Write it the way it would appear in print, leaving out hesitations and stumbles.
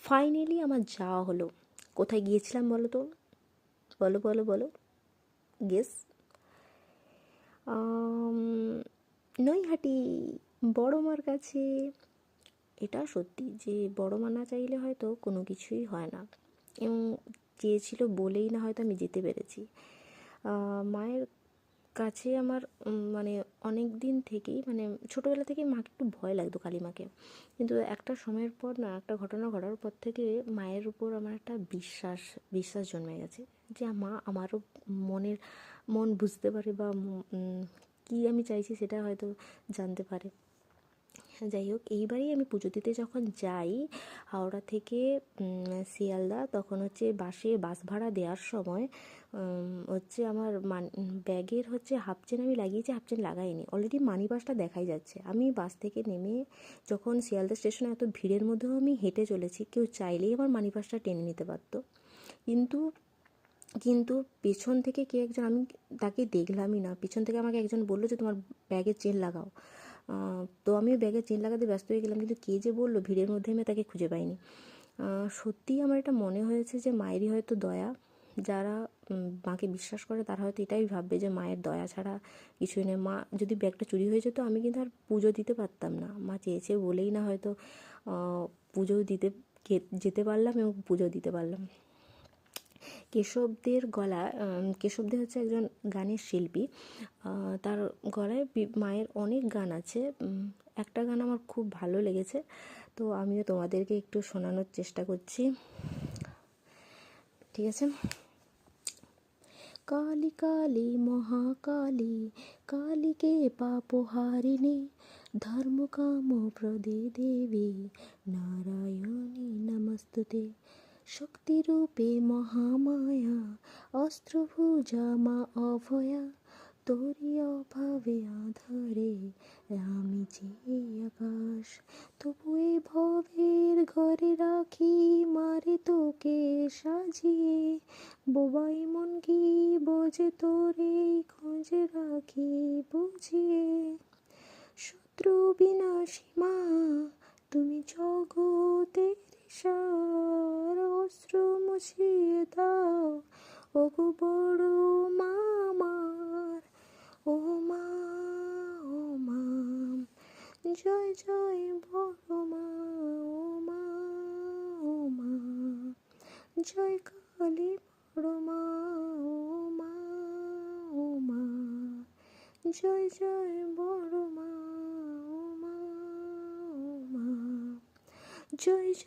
Finally আমার যাওয়া হলো। কোথায় গিয়েছিলাম বলো তো? বলো বলো বলো, গেস। নৈহাটি, বড় মার কাছে। এটা সত্যি যে বড় মা না চাইলে হয়তো কোনো কিছুই হয় না, এবং চেয়েছিল বলেই না হয়তো আমি যেতে পেরেছি। মায়ের কাছে আমার মানে অনেক দিন থেকেই, মানে ছোটোবেলা থেকেই মাকে একটু ভয় লাগতো, কালী মাকে। কিন্তু একটা সময়ের পর না, একটা ঘটনা ঘটার পর থেকে মায়ের উপর আমার একটা বিশ্বাস বিশ্বাস জন্মে গেছে যে মা আমারও মন বুঝতে পারে, বা কী আমি চাইছি সেটা হয়তো জানতে পারে। যাই হোক, এইবারেই আমি পুজো দিতে যখন যাই হাওড়া থেকে শিয়ালদা, তখন হচ্ছে বাস ভাড়া দেওয়ার সময় হচ্ছে আমার ব্যাগের হচ্ছে হাফ চেন আমি লাগিয়েছি, হাফ চেন লাগাইনি, অলরেডি মানি বাসটা দেখাই যাচ্ছে। আমি বাস থেকে নেমে যখন শিয়ালদা স্টেশনে এত ভিড়ের মধ্যেও আমি হেঁটে চলেছি, কেউ চাইলেই আমার মানি বাসটা টেনে নিতে পারতো। কিন্তু কিন্তু পেছন থেকে কে একজন, আমি তাকে দেখলামই না, পেছন থেকে আমাকে একজন বললো যে তোমার ব্যাগের চেন লাগাও। তো আমি ব্যাগের চেন লাগাতে ব্যস্ত হয়ে গেলাম, কিন্তু কে যে বললো ভিড়ের মধ্যে আমি তাকে খুঁজে পাইনি। সত্যিই আমার এটা মনে হয়েছে যে মায়েরই হয়তো দয়া। যারা মাকে বিশ্বাস করে তারা হয়তো এটাই ভাববে যে মায়ের দয়া ছাড়া কিছুই নেই। মা যদি ব্যাগটা চুরি হয়ে যেত, আমি কিন্তু আর পুজো দিতে পারতাম না। মা চেয়েছে বলেই না হয়তো পুজো দিতে যেতে পারলাম এবং পুজো দিতে পারলাম। কেশবদের হচ্ছে একজন গানের শিল্পী। তার গলায় মায়ের অনেক গান আছে। একটা গান আমার খুব ভালো লেগেছে, তো আমিও তোমাদেরকে একটু শোনানোর চেষ্টা করছি, ঠিক আছে? কালী কালী মহাকালী, কালীকে পাপহারিণী, ধর্ম কাম প্রদে দেবী, নারায়ণী নমস্তুতে। শক্তিরূপে মহামায়া, অস্ত্রভুজা মা অভয়া, তোরি অভাবে আধারে আমি যে আকাশ, তবু এ ভবের ঘরে রাখি মারে তোকে সাজিয়ে, বোবাই মন কি বোঝে তোরে খোঁজে রাখি বুঝিয়ে। শত্রু বিনাশী মা তুমি জগতের সার, অশ্রু মুছিয়ে দাও ওগো বড় মা আমার। ও মা, ও মা, জয় জয় বড় মা। ও মা, ও মা, জয় কালী বড় মা। ও মা, ও মা, জয় জয় বড় মা। ও মা, ও মা, জয়